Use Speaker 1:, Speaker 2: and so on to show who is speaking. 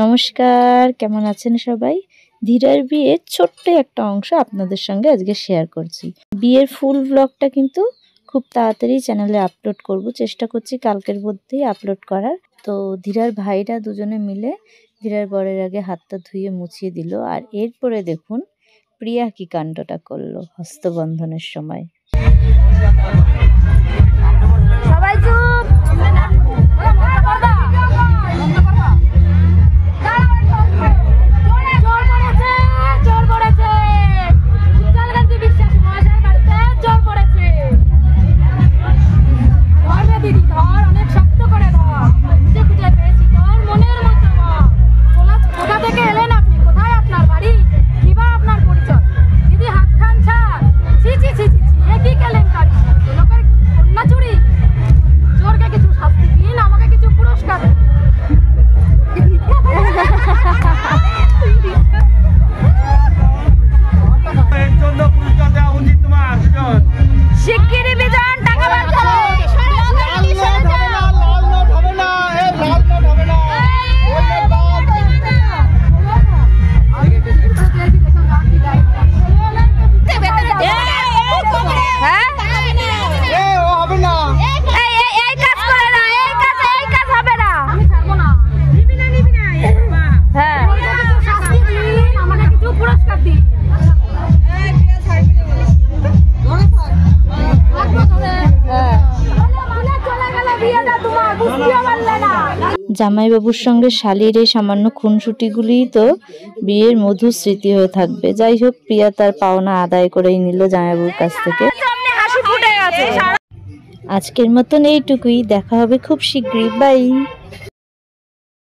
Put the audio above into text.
Speaker 1: নমস্কার, কেমন আছেন সবাই? ধীরার বিয়ের ছোট্ট একটা অংশ আপনাদের সঙ্গে আজকে শেয়ার করছি। বিয়ের ফুল ব্লগটা কিন্তু খুব তাড়াতাড়ি চ্যানেলে আপলোড করব, চেষ্টা করছি কালকের মধ্যেই আপলোড করার। তো ধীরার ভাইরা দুজনে মিলে ধীরার বরের আগে হাতটা ধুয়ে মুছিয়ে দিল, আর এরপরে দেখুন প্রিয়া কি কাণ্ডটা করলো হস্তবন্ধনের সময়।
Speaker 2: সবাই চুপ।
Speaker 1: জামাইবাবুর সঙ্গে শালির এই সামান্য খুনসুটিগুলিই তো বিয়ের মধুর স্মৃতি হয়ে থাকবে। যাই হোক, প্রিয়া তার পাওনা আদায় করেই নিল জামাইবাবুর কাছ থেকে। আজকের মতন এইটুকুই, দেখা হবে খুব শীঘ্রই। বাই।